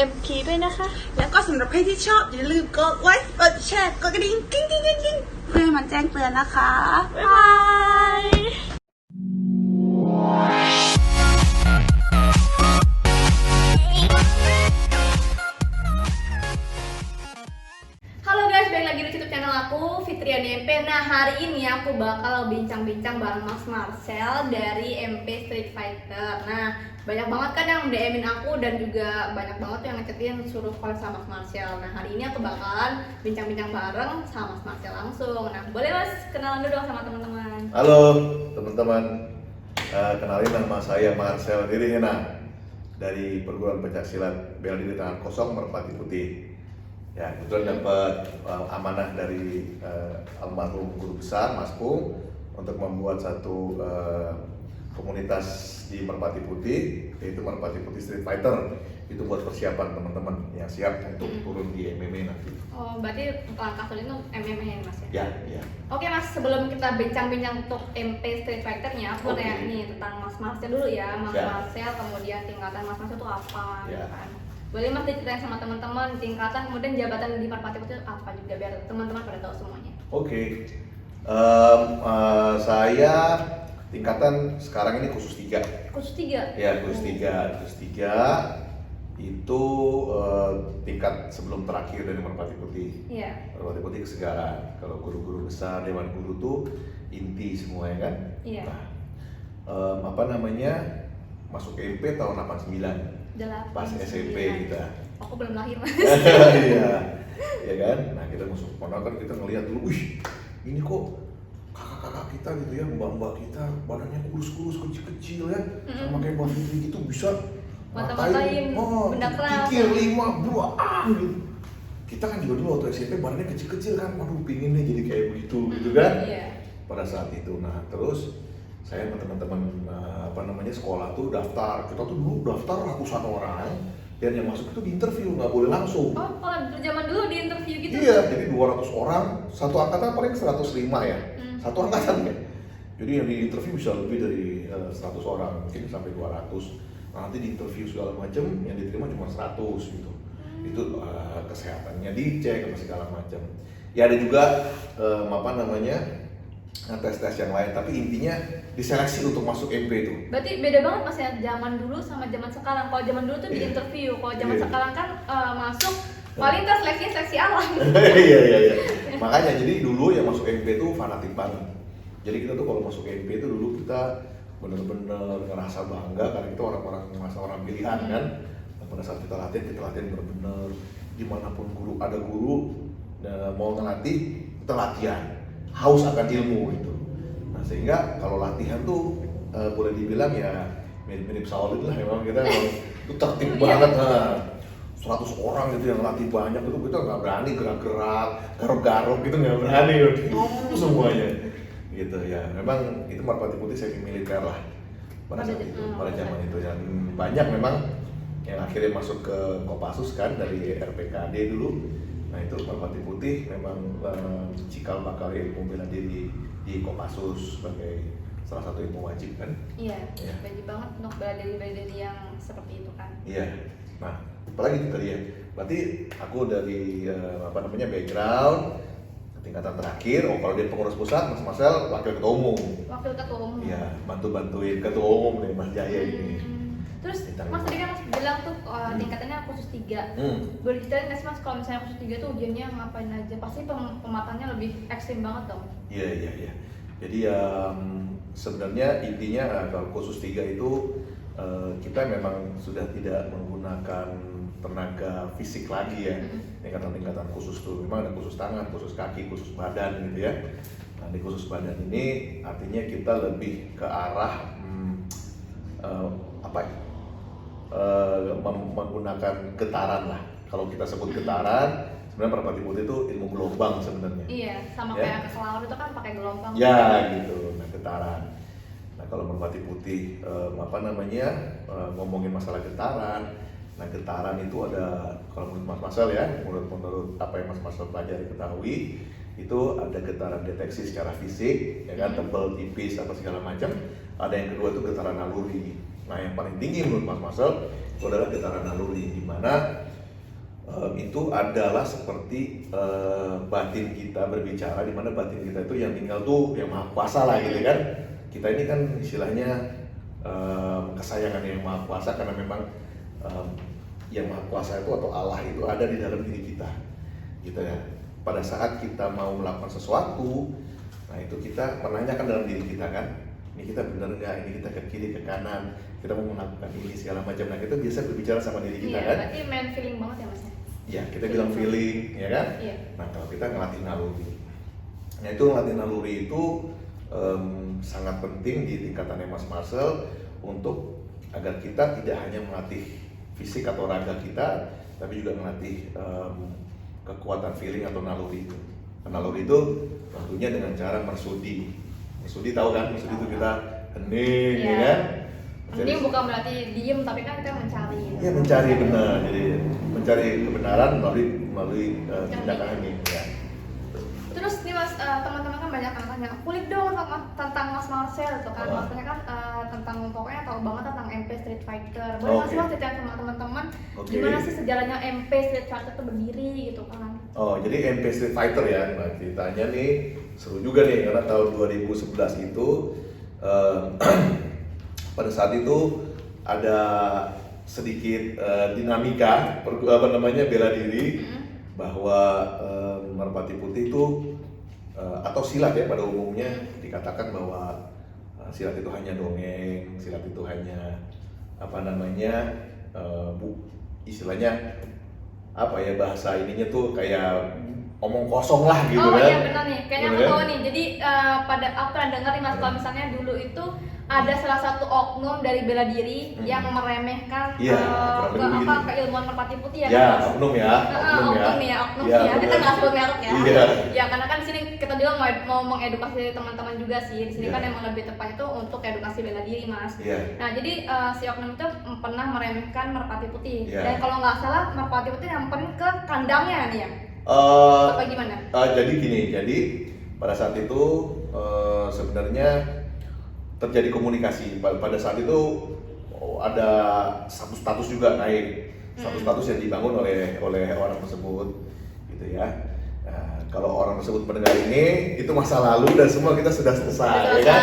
MP ด้วยนะคะ แล้วก็สำหรับใครที่ชอบอย่าลืมกดไลค์กดแชร์กดกระดิ่งกิ๊งกิ๊งกิ๊งกิ๊งเพื่อให้มันแจ้งเตือนนะคะ บ๊ายบาย Halo guys, balik lagi di YouTube channel aku, Fitriani MP. Nah, hari ini aku bakal bincang-bincang bareng Mas Marcel dari MP Street Fighter. Nah, banyak banget kan yang DM-in aku dan juga banyak banget yang ngechatin suruh collab sama Mas Marcel. Nah, hari ini aku bakalan bincang-bincang bareng sama Mas Marcel langsung. Nah, boleh Mas kenalan dulu dong sama teman-teman. Halo teman-teman, kenalin nama saya Marcel Dirihena dari perguruan pencaksilat bela diri tangan kosong Merpati Putih. Ya, kebetulan dapat amanah dari almarhum guru besar Mas Pung untuk membuat satu komunitas di Merpati Putih, yaitu Merpati Putih Street Fighter. Itu buat persiapan teman-teman yang siap untuk turun di MMA nanti. Oh, berarti langkah selanjutnya MMA ya Mas ya? Ya. Oke Mas, sebelum kita bincang-bincang untuk MP Street Fighter-nya, aku Oke. tanya nih tentang Mas Marcel dulu ya. Mas Ya. Marcel, kemudian tingkatan Mas Marcel itu apa Ya. gitu kan? Boleh Mas diceritain sama teman-teman tingkatan, kemudian jabatan di Merpati Putih itu apa juga biar teman-teman pada tahu semuanya. Oke. Saya tingkatan sekarang ini khusus 3. Khusus 3? Ya, khusus 3. Khusus 3 itu tingkat sebelum terakhir dari Merpati Putih. Iya. Merpati Putih kesegaran. Kalau guru-guru besar, dewan guru tuh inti semua ya kan? Iya. Nah, masuk MP tahun 89. Pas SMP kita. Aku belum lahir Mas. Iya. Ya kan? Nah, kita masuk pondok kan kita ngelihat dulu, wih, ini kok kakak-kakak kita gitu ya, mbak-mbak kita badannya kurus-kurus, kecil-kecil ya, sama kayak Mbak Fitri gitu bisa Mata-matain benda keras. pikir 5, 2, gitu. Kita kan juga dulu waktu SMP badannya kecil-kecil kan, waduh pingin nih jadi kayak begitu gitu kan. Iya. Pada saat itu, nah terus saya sama teman-teman sekolah tuh daftar, kita tuh dulu daftar ratusan orang, dan yang masuk itu di interview, nggak boleh langsung. Oh, kalau zaman dulu di interview gitu? Iya, jadi 200 orang, satu angkatan paling 105 ya, satu angkatan ya. Jadi yang di interview bisa lebih dari 100 orang, mungkin sampai 200. Nah, nanti di interview segala macam, yang diterima cuma 100 gitu. Itu kesehatannya dicek, apa segala macam. Ya ada juga tes-tes yang lain, tapi intinya diseleksi untuk masuk MP itu. Berarti beda banget Mas ya, zaman dulu sama zaman sekarang. Kalau zaman dulu tuh di interview, kalau zaman sekarang kan masuk paling tes seleksi alam. Iya. Makanya jadi dulu yang masuk MP itu fanatik banget. Jadi kita tuh kalau masuk MP itu dulu kita bener-bener ngerasa bangga karena kita orang pilihan kan. Nah, pada saat kita latihan bener-bener dimanapun ada guru mau ngelatih, kita latihan. Haus akan ilmu itu. Nah, sehingga kalau latihan tuh boleh dibilang ya mirip-mirip solid lah, memang kita itu tertib banget. Nah, 100 orang gitu yang latih banyak itu kita nggak berani gerak-gerak, garuk-garuk gitu, nggak berani semuanya gitu ya. Memang itu Merpati Putih semi militer lah pada saat itu, pada zaman itu, dan banyak memang yang akhirnya masuk ke Kopassus kan dari RPKD dulu. Nah, itu Merpati Putih memang cikal bakal ilmu bela diri di Kopassus sebagai salah satu ilmu wajib kan. Iya, wajib banget untuk bela diri yang seperti itu kan. Iya. Nah, apalagi itu tadi ya. Berarti aku dari background tingkatan terakhir. Oh, kalau dia pengurus pusat, Mas Marcel wakil ketua umum. Wakil ketua umum. Iya, bantuin ketua umum nih Mas Jaya ini. Terus Mas tadi kan Mas bilang tuh tingkatannya khusus 3. Boleh diceritain nggak sih Mas kalau misalnya khusus 3 tuh ujiannya ngapain aja? Pasti pematannya lebih ekstrim banget dong. Iya. Jadi sebenarnya intinya kalau khusus 3 itu kita memang sudah tidak menggunakan tenaga fisik lagi ya. Tingkatan khusus tuh memang ada khusus tangan, khusus kaki, khusus badan gitu ya. Nah, di khusus badan ini artinya kita lebih ke arah menggunakan getaran lah. Kalau kita sebut getaran, sebenarnya Merpati Putih itu ilmu gelombang sebenarnya. Iya, sama kayak keselawar itu kan pakai gelombang. Ya gitu, nah getaran. Nah kalau Merpati Putih ngomongin masalah getaran. Nah getaran itu ada, kalau menurut Mas Marcel ya, menurut apa yang Mas Marcel pelajari ketahui, itu ada getaran deteksi secara fisik, ya kan, tebal, tipis, apa segala macam. Ada yang kedua itu getaran naluri. Nah yang paling tinggi menurut Mas Marcel itu adalah getaran naluri, di mana itu adalah seperti batin kita berbicara, di mana batin kita itu yang tinggal tuh yang maha kuasa lah gitu kan. Kita ini kan istilahnya kesayangan yang maha kuasa, karena memang yang maha kuasa itu atau Allah itu ada di dalam diri kita gitu ya. Pada saat kita mau melakukan sesuatu, nah itu kita menanyakan dalam diri kita kan, ini kita benar nggak, ini kita ke kiri ke kanan, kita mau melakukan ini segala macam. Nah kita biasa berbicara sama diri kita kan. Berarti main feeling banget ya mas ya? Iya, kita bilang feeling, ya kan? Iya. Nah kalau kita ngelatih naluri, nah itu ngelatih naluri itu sangat penting di tingkatan Mas Marcel untuk agar kita tidak hanya melatih fisik atau raga kita, tapi juga melatih kekuatan feeling atau naluri itu. Naluri itu tentunya dengan cara mersudi. Mersudi tahu kan? Mersudi itu kita hening, ya kan? Hening bukan berarti diem, tapi kan kita mencari. Iya, mencari benar. Jadi mencari kebenaran melalui tindakan hening. Ya. Terus nih mas, teman-teman kan banyak yang tanya, kulik dong tentang Mas Marcel gitu kan. Maksudnya kan tentang pokoknya tahu banget tentang MP Street Fighter. Boleh nggak sih mas ceritain sama teman-teman gimana sih sejarahnya MP Street Fighter itu berdiri gitu kan? Oh, jadi MP Street Fighter ya. Nah, ceritanya nih seru juga nih, karena tahun 2011 itu pada saat itu ada sedikit dinamika bela diri bahwa Merpati Putih itu atau silat ya pada umumnya dikatakan bahwa silat itu hanya dongeng, silat itu hanya istilahnya apa ya, bahasa ininya tuh kayak omong kosong lah gitu kan. Oh iya benar nih, kayaknya aku tahu nih. Jadi pada aku pernah dengar nih mas, kalau misalnya dulu itu ada salah satu oknum dari bela diri yang meremehkan keilmuan Merpati Putih ya. Ya, oknum ya. Oknum ya. Kita nggak sebut merek ya. Ya karena kan di sini kita juga mau mengedukasi teman-teman juga sih. Di sini kan emang lebih tepat itu untuk edukasi bela diri mas. Nah jadi si oknum itu pernah meremehkan Merpati Putih. Dan kalau nggak salah Merpati Putih nyamperin ke kandangnya nih ya. Apa gimana? Jadi gini, pada saat itu sebenarnya terjadi komunikasi. Pada saat itu ada status juga naik, status yang dibangun oleh orang tersebut, gitu ya. Nah, kalau orang tersebut mendengar ini, itu masa lalu dan semua kita sudah selesai, ya kan?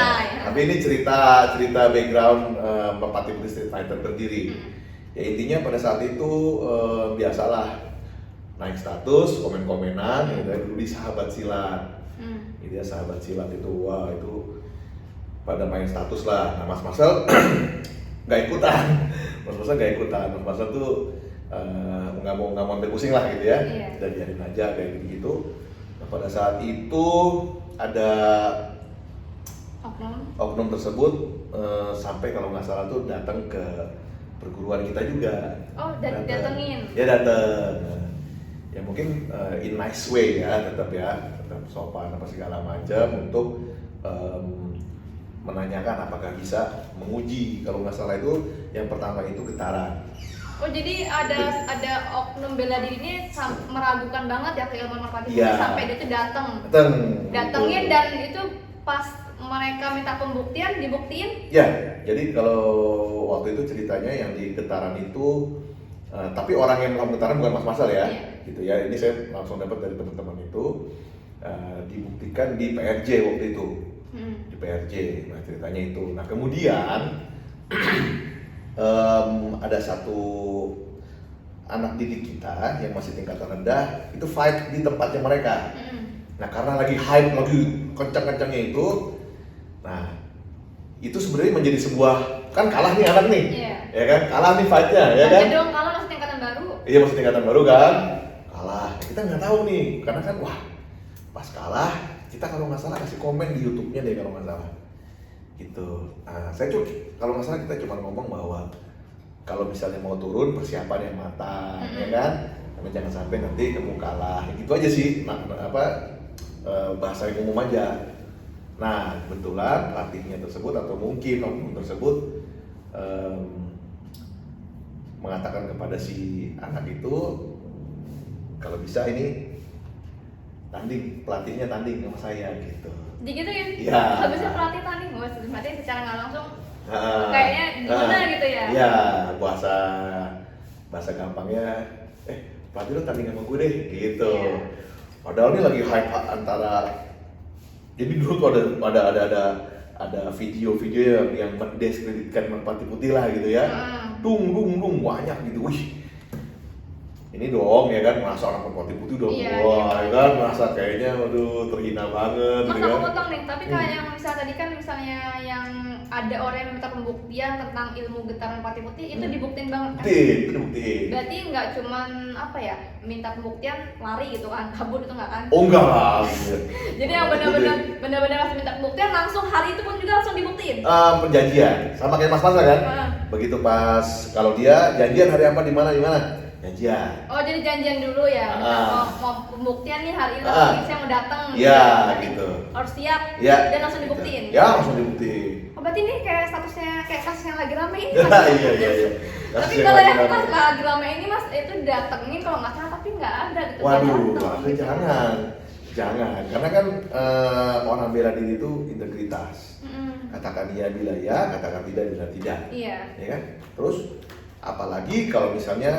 Tapi ini cerita background Merpati Putih Street Fighter berdiri. Ya intinya pada saat itu biasalah naik status, komen-komenan, ya, dulu di sahabat silat. Jadi ya sahabat silat itu, wah itu pada main status lah. Nah Mas Marcel nggak ikutan. Mas Marcel tuh nggak mau ambil pusing lah gitu ya. Dan biarin aja kayak gitu. Nah, pada saat itu ada oknum tersebut sampai kalau nggak salah tuh datang ke perguruan kita juga. Oh, datengin? Ya dateng. Ya mungkin in nice way ya, tetap sopan apa segala macam untuk menanyakan apakah bisa menguji. Kalau nggak salah itu yang pertama itu getaran. Oh jadi ada oknum bela diri ini meragukan banget ya keilmuan Merpati Putih sampai dia tuh datengin dan itu pas mereka minta pembuktian dibuktiin? Ya, jadi kalau waktu itu ceritanya yang di getaran itu tapi orang yang melakukan getaran bukan Mas Marcel ya, gitu ya. Ini saya langsung dapat dari teman-teman itu dibuktikan di PRJ waktu itu. Di PRJ, nah ceritanya itu. Nah kemudian ada satu anak didik kita yang masih tingkatan rendah itu fight di tempatnya mereka. Nah karena lagi hype, lagi kencang-kencangnya itu, nah itu sebenarnya menjadi sebuah, kan kalah nih anak nih, ya kan, kalah nih fightnya, ya kan? Dong kalah masih tingkatan baru. Iya masih tingkatan baru kan, kalah. Kita nggak tahu nih, karena kan wah pas kalah kita kalau nggak salah kasih komen di YouTube-nya deh kalau nggak salah, gitu. Nah saya kalau nggak salah kita cuma ngomong bahwa kalau misalnya mau turun persiapan yang matang, ya kan, tapi jangan sampai nanti kamu kalah, gitu aja sih, bahasa yang umum aja. Nah kebetulan pelatihnya tersebut atau mungkin oknum tersebut mengatakan kepada si anak itu kalau bisa ini pelatihnya tanding sama saya gitu. Gitu ya? Iya. Habisnya pelatih tanding, berarti secara nggak langsung kayaknya gimana gitu ya? Iya, bahasa gampangnya pelatih lu tanding sama gue deh, gitu. Iya. Padahal ini lagi hype antara, jadi dulu tuh ada video-video yang mendeskreditkan merpati putih lah gitu ya. Dung banyak gitu. Wih, ini dong ya kan, merasa orang merpati putih dong. Iya, Wah, iya. ya kan merasa kayaknya waduh terhina banget Mas gitu aku kan. potong nih, tapi kayak yang misalnya tadi kan misalnya yang ada orang yang minta pembuktian tentang ilmu getaran merpati putih itu dibuktiin banget kan? Itu dibuktiin. Berarti nggak cuman apa ya, minta pembuktian lari gitu kan, kabur itu nggak kan? Oh enggak lah gitu. Jadi yang benar-benar langsung minta pembuktian langsung hari itu pun juga langsung dibuktiin. Perjanjian sama kayak Mas Mas kan? Begitu pas kalau dia janjian hari apa di mana janjian. Oh jadi janjian dulu ya, mau pembuktian nih hari ini saya mau datang. Iya Berarti gitu. harus siap dan langsung gitu. dibuktiin. Ya langsung dibuktiin. Oh berarti ini kayak statusnya kayak kasus yang lagi rame ini. Iya. Tapi kalau yang pas lagi rame ini Mas itu datengin kalau nggak salah tapi nggak ada gitu. Waduh, jangan. Karena kan orang bela diri itu integritas. Katakan iya bila ya, katakan tidak bila tidak. Iya. Ya kan? Terus apalagi kalau misalnya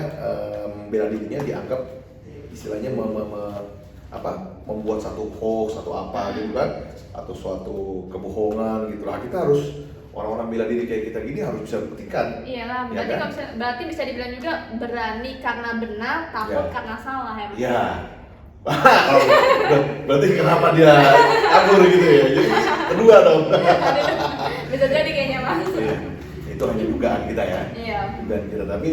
bela dirinya dianggap istilahnya membuat satu hoax atau apa gitu kan, atau suatu kebohongan gitu lah. Kita harus orang-orang bela diri kayak kita gini harus bisa buktikan. Iyalah, Ya berarti kan? berarti bisa dibilang juga berani karena benar, takut karena salah ya Mas? Iya. Berarti kenapa dia kabur gitu ya? Jadi kedua dong. Bisa jadi kayaknya Mas. Iya. Itu hanya dugaan kita ya. Iya. Dugaan kita, tapi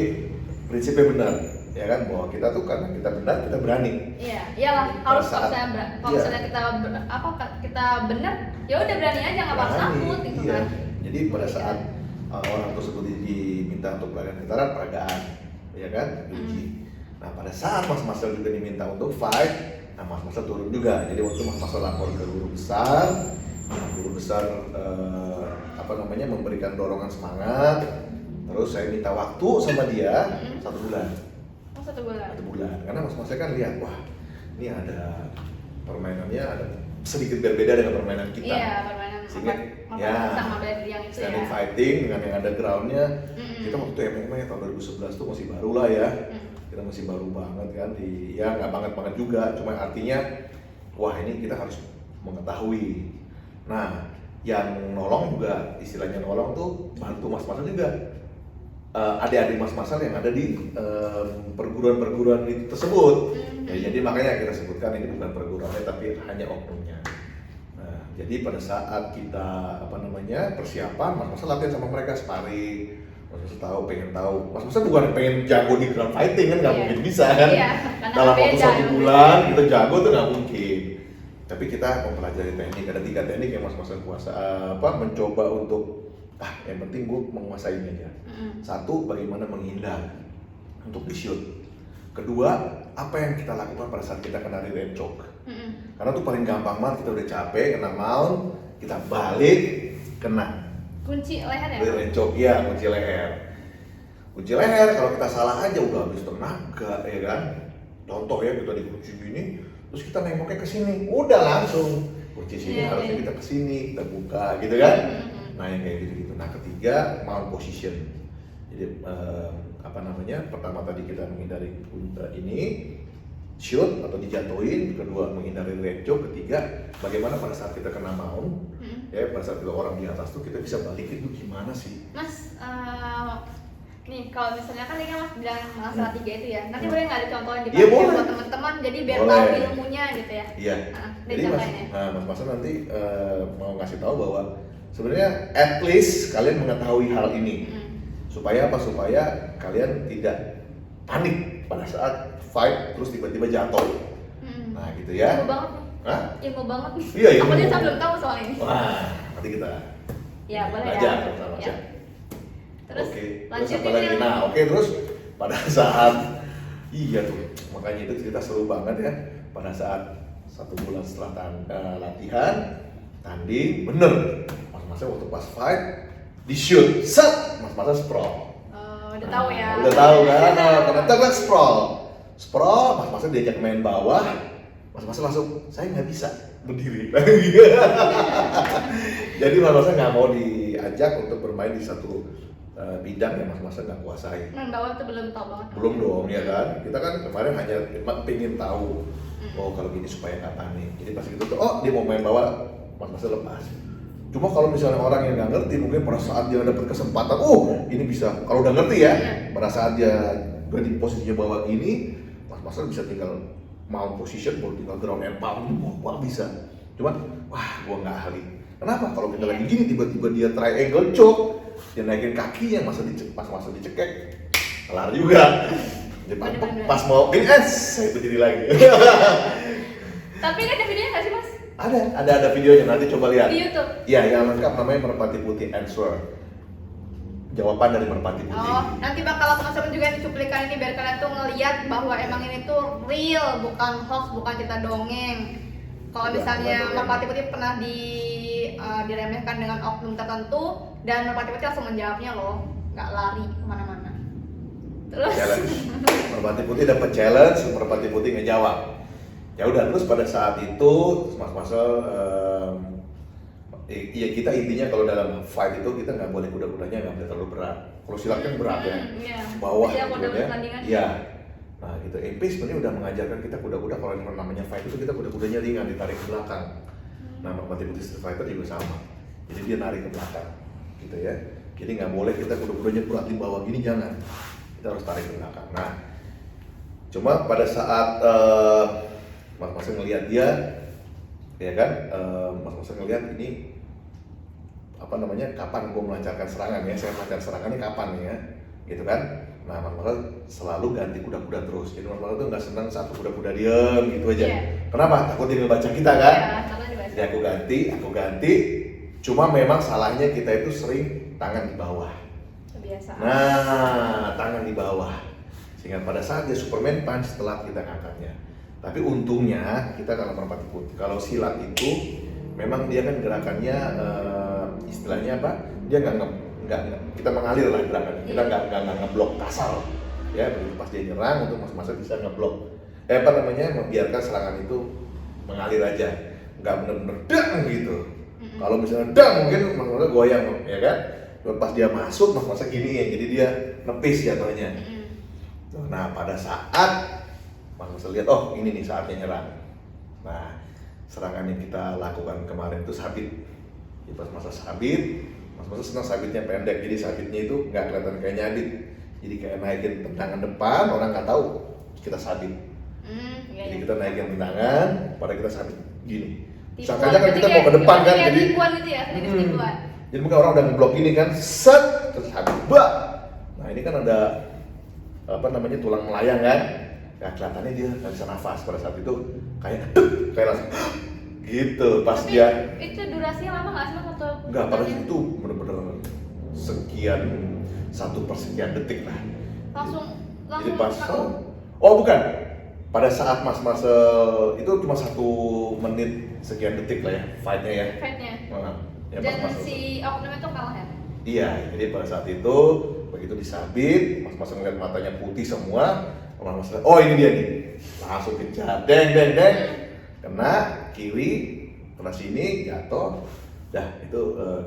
prinsipnya benar. Ya kan, bahwa kita tuh karena kita benar, kita berani. Iya, iyalah harus kalau Iya. misalnya kita benar, ya udah berani aja nggak bakal takut gitu Iya. kan. Jadi pada saat orang tersebut diminta untuk peragaan getaran, peragaan, ya kan, diuji. Nah pada saat Mas Marcel juga diminta untuk fight, nah Mas Marcel turun juga. Jadi waktu Mas Marcel lapor ke guru besar memberikan dorongan semangat. Terus saya minta waktu sama dia 1 bulan. Oh 1 bulan. 1 bulan. Karena Mas Marcel kan lihat, wah ini ada permainannya ada sedikit berbeda dengan permainan kita. Iya, permainan Sehingga sama bela diri yang itu standing ya. fighting dengan yang ada groundnya. Kita waktu itu MMA tahun 2011 tuh masih baru lah ya. Kita masih baru banget kan ya nggak banget juga, cuma artinya wah ini kita harus mengetahui. Nah yang nolong juga, istilahnya nolong tuh bantu Mas Marcel juga, adik-adik Mas Marcel yang ada di perguruan-perguruan itu tersebut. Ya, jadi makanya kita sebutkan ini bukan perguruannya tapi hanya oknumnya. Nah jadi pada saat kita persiapan, Mas Marcel latihan sama mereka sparring. Mas Marcel pengen tahu. Mas Marcel bukan pengen jago di ground fighting kan, nggak mungkin bisa kan? Dalam waktu 1 bulan kita jago tuh nggak mungkin. Tapi kita mempelajari teknik, ada 3 teknik yang Mas Marcel mencoba untuk yang penting gue menguasai ini aja. 1, bagaimana menghindar untuk di shoot. Kedua, apa yang kita lakukan pada saat kita kena rear choke. Karena tuh paling gampang banget, kita udah capek kena mount, kita balik kena Kunci leher ya? rear choke, ya kunci leher. Kunci leher kalau kita salah aja udah habis tenaga ya kan. Contoh ya, kita dikunci gini, terus kita nengoknya ke sini, udah langsung kunci sini harusnya kita ke sini, kita buka gitu kan. Nah yang kayak gitu-gitu. Nah ketiga, mount position. Jadi pertama tadi kita menghindari ini shoot atau dijatuhin, kedua menghindari rear choke, ketiga bagaimana pada saat kita kena mount, ya pada saat kita orang di atas tuh kita bisa balikin tuh gimana sih? Mas, nih kalau misalnya kan ini Mas bilang masalah 3 itu ya, nanti boleh nggak dicontohin dipakai buat teman-teman, jadi biar tahu ilmunya gitu ya? Iya. Jadi Mas Marcel nanti mau ngasih tahu bahwa sebenarnya at least kalian mengetahui hal ini. Supaya apa? Supaya kalian tidak panik pada saat fight terus tiba-tiba jatuh. Nah gitu ya. Ilmu banget nih. Hah? Ilmu banget nih. Iya, ilmu. Aku aja belum tahu soal ini. Wah, nanti kita Ya boleh belajar ya. sama-sama. Ya. Terus Oke. Terus lanjutin apa lagi? yang- Nah, oke, terus pada saat iya tuh, makanya itu cerita seru banget ya. Pada saat 1 bulan setelah latihan, tanding, bener. Mas Marcel waktu pas fight di shoot, set, Mas Marcel sprawl. Udah tahu ya. Udah tahu kan? Ternyata kan sprawl, Mas Marcel diajak main bawah, Mas Marcel langsung, saya nggak bisa berdiri. Jadi Mas Marcel nggak mau diajak untuk bermain di satu bidang yang mas-masnya nggak kuasai. Bawah tuh belum tahu banget. Belum dong, ya kan? Kita kan kemarin hanya pengen tahu, oh kalau gini supaya nggak panik. Jadi pas gitu tuh, oh dia mau main bawah, mas-masnya lepas. Cuma kalau misalnya orang yang nggak ngerti, mungkin pada saat dia dapat kesempatan, oh ini bisa. Kalau udah ngerti ya, pada saat dia berada di posisinya bawah gini, mas-masnya bisa tinggal mau position, mau tinggal ground and pound, wah bisa. Cuman, wah gua nggak ahli. Kenapa? Kalau kita lagi gini, tiba-tiba dia triangle choke, dia naikin kakinya, pas masa dicekek, kelar juga. Jadi pas mau saya berdiri lagi. Tapi kan ada videonya nggak sih mas? Ada videonya, nanti coba lihat. Di YouTube? Iya, yang lengkap namanya Merpati Putih Answer. Jawaban dari Merpati Putih. Oh, nanti bakal teman-teman juga dicuplikan ini biar kalian tuh ngeliat bahwa emang ini tuh real, bukan hoax, bukan cerita dongeng. Kalau misalnya Merpati Putih pernah diremehkan dengan oknum tertentu dan Merpati Putih langsung menjawabnya loh, nggak lari kemana-mana. Terus? Challenge. Merpati Putih dapat challenge, Merpati Putih ngejawab. Ya udah, terus pada saat itu Mas Marcel, ya kita intinya kalau dalam fight itu kita nggak boleh kuda-kudanya nggak boleh terlalu berat. Kalau silat kan berat ya, bawah kuda-kudanya. Iya. Nah gitu, MP sebenarnya udah mengajarkan kita kuda-kuda kalau yang namanya fight itu kita kuda-kudanya ringan, ditarik ke belakang. Nah Merpati Putih Street Fighter juga sama, jadi dia narik ke belakang, gitu ya. Jadi nggak boleh kita kuda-kudanya berat di bawah gini, jangan. Kita harus tarik ke belakang. Nah, cuma pada saat Mas ngelihat dia, ya kan, Mas ngelihat ini apa namanya, kapan gue melancarkan serangan ya, saya melancarkan serangannya kapan ya, gitu kan. Nah Mas selalu ganti kuda-kuda terus, jadi Mas tuh nggak senang satu kuda-kuda diem gitu aja. Kenapa? Takut dia ngebaca kita kan? Jadi aku ganti. Cuma memang salahnya kita itu sering tangan di bawah. Kebiasaan. Nah, tangan di bawah. Sehingga pada saat dia Superman punch setelah kita ngangkatnya. Tapi untungnya kita kalau Merpati Putih, kalau silat itu memang dia kan gerakannya istilahnya apa? Dia nggak kita mengalir lah gerakannya. Kita nggak ngeblok kasar. Ya, begitu pas dia nyerang untuk mas-masa bisa ngeblok. Membiarkan serangan itu mengalir aja. Nggak bener-bener dang gitu. Kalau misalnya dang mungkin mas-masa goyang, ya kan? Pas dia masuk mas-masa gini ya, jadi dia nepis jatuhnya. Nah pada saat mas-masa lihat, oh ini nih saatnya nyerang. Nah serangan yang kita lakukan kemarin itu sabit. Jadi pas masa sabit, mas-masa senang sabitnya pendek, jadi sabitnya itu nggak kelihatan kayak nyabit. Jadi kayak naikin tendangan depan, orang nggak tahu kita sabit. Jadi kita naikin tendangan, pada kita sabit gini. Sangkanya kan kita mau ke depan kan, jadi gitu ya, jadi mungkin orang udah ngeblok gini kan, set, terus habis bak. Nah ini kan ada apa namanya, tulang melayang kan. Ya kelihatannya dia nggak bisa nafas pada saat itu, kayak langsung gitu pas. Tapi dia. Itu durasinya lama nggak sih mas atau? Enggak, pada saat itu bener-bener sekian 1/sekian detik lah. Langsung. Jadi pas, oh bukan. Pada saat mas itu cuma 1 menit sekian detik lah ya fightnya ya. Ya, dan si oknum itu kalah ya? Iya, jadi pada saat itu begitu disabit, mas ngeliat matanya putih semua, mas oh ini dia nih, langsung kejar, deng, kena kiri, kena sini, jatuh, dah itu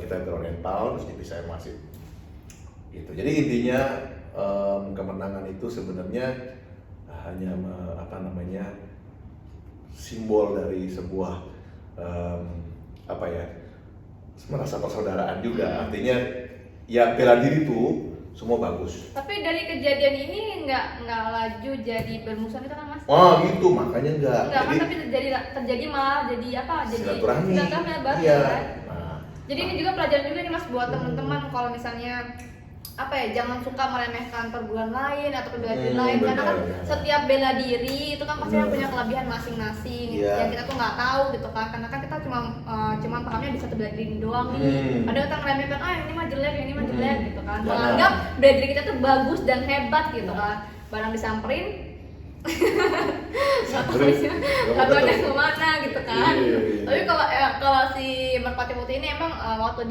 kita ground and pound, terus dipisahin wasit. Gitu. Jadi intinya kemenangan itu sebenarnya hanya simbol dari sebuah merasa persaudaraan juga. Artinya ya bela diri tuh semua bagus. Tapi dari kejadian ini nggak laju jadi bermusuhan itu kan mas? Oh gitu, makanya enggak. Kan tapi terjadi malah jadi apa? Jadi silaturahmi baru iya. Kan? Jadi ini juga pelajaran juga nih mas buat teman-teman kalau misalnya jangan suka meremehkan perguruan lain atau bela diri lain, karena kan setiap bela diri itu kan pasti punya kelebihan masing-masing yang kita tuh nggak tahu gitu kan, karena kan kita cuma pahamnya di satu bela diri doang nih. Ada orang meremehkan, ini mah jelek gitu kan, menganggap bela diri kita tuh bagus dan hebat gitu kan, barang disamperin satuannya kemana gitu kan. Tapi kalau si Merpati Putih ini emang waktu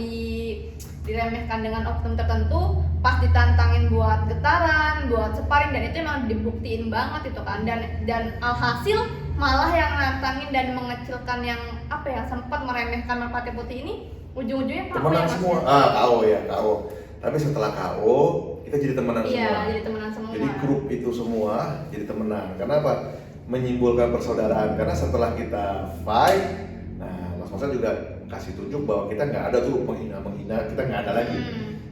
diremehkan dengan oknum tertentu, pas ditantangin buat getaran, buat sparring, dan itu emang dibuktiin banget itu kan, dan alhasil malah yang nantangin dan mengecilkan yang sempat meremehkan Merpati Putih ini ujung-ujungnya KO ya mas. Semua. KO. Tapi setelah KO kita jadi temenan semua. Iya, jadi temenan semua. Jadi grup itu semua jadi temenan. Karena apa? Menyimpulkan persaudaraan. Karena setelah kita fight, nah Mas Marcel juga kasih tunjuk bahwa kita nggak ada tuh menghina, kita nggak ada lagi.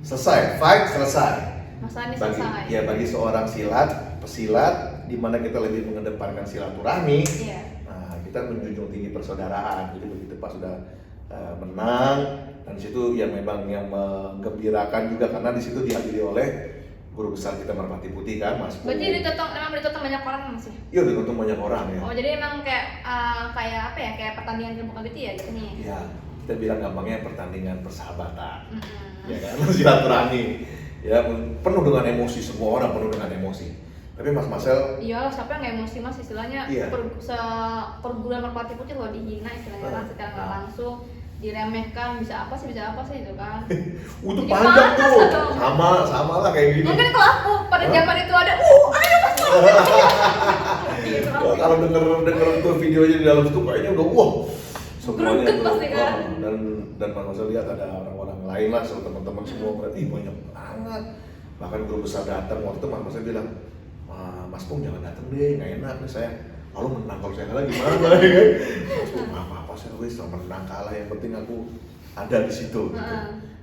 Selesai, fight selesai. Masalah ini Bagi, selesai. ya bagi seorang pesilat, di mana kita lebih mengedepankan silaturahmi. Iya. Nah, kita menjunjung tinggi persaudaraan. Jadi begitu pas sudah menang, dan situ yang memang yang menggembirakan juga karena di situ dihadiri oleh guru besar kita Merpati Putih kan, Mas. Berarti emang ditonton banyak orang masih? Iya, ditonton banyak orang ya. Oh, jadi emang kayak apa ya? Kayak pertandingan terbuka gitu ya gitu nih. Iya, kita bilang gampangnya pertandingan persahabatan. Ya kan, silaturahmi. Ya, penuh dengan emosi, semua orang penuh dengan emosi. Tapi Mas Marcel, iya, siapa yang nggak emosi Mas istilahnya? Iya. Perguruan Merpati Putih loh dihina istilahnya kan secara nggak langsung diremehkan, bisa apa sih itu kan. Itu Jadi panjang panas tuh. dong. Sama lah kayak gini. Mungkin kalau aku pada zaman itu ada ayo Mas gitu. Wah, kalau denger tuh videonya di dalam itu kayaknya udah wah semuanya Greget tuh. pasti kan. Dan Mas Marcel lihat ada orang-orang lain lah, teman-teman semua berarti banyak banget. Bahkan guru besar datang waktu itu Mas Marcel bilang, Mas Pung jangan datang deh, nggak enak nih saya. Lalu menang, kalau saya kalah gimana ya kan? Mas Pung apa-apa saya wis menang kalah, yang penting aku ada di situ. Gitu.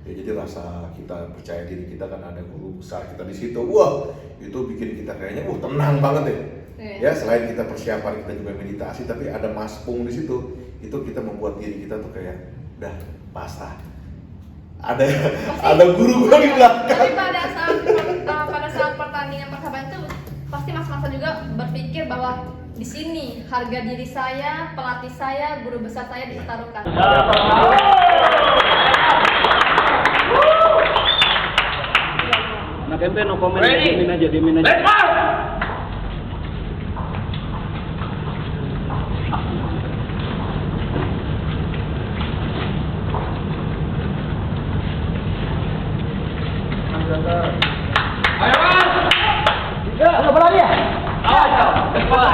Ya, jadi rasa kita percaya diri kita kan ada guru besar kita di situ. Wah, itu bikin kita kayaknya tenang banget deh. Ya, selain kita persiapan, kita juga meditasi, tapi ada Mas Pung di situ. Itu kita membuat diri kita tuh kayak udah pasrah. Ada guru gua di belakang. Tapi pada saat pertandingan persahabatan itu pasti Mas Marcel juga berpikir bahwa di sini harga diri saya, pelatih saya, guru besar saya dipertaruhkan. Anak MP no comment, dimin aja. Ayo Mas! Ayo bola dia. Sabar.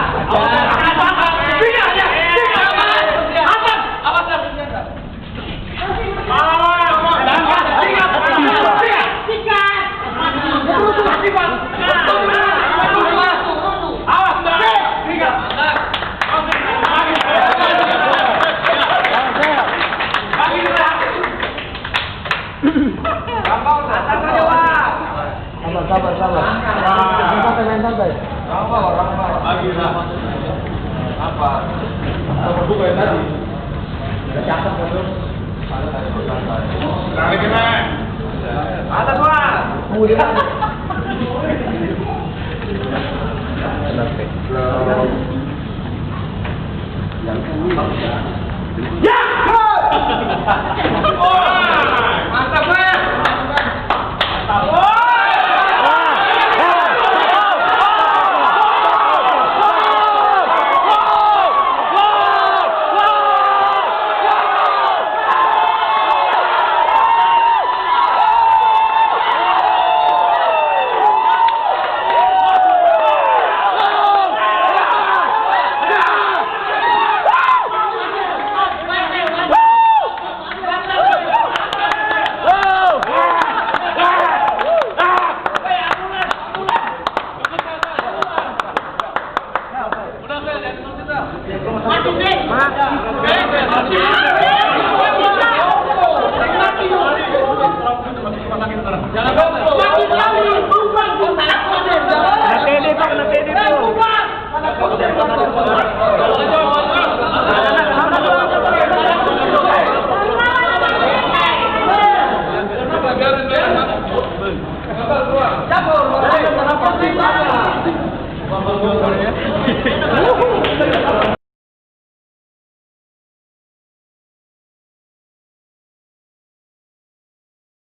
Main santai. Apa? Terbuka yang tadi. Cakep terus. Lari kena. Atas Mas. Kemudian Ya! Mantap Mas. Siapa?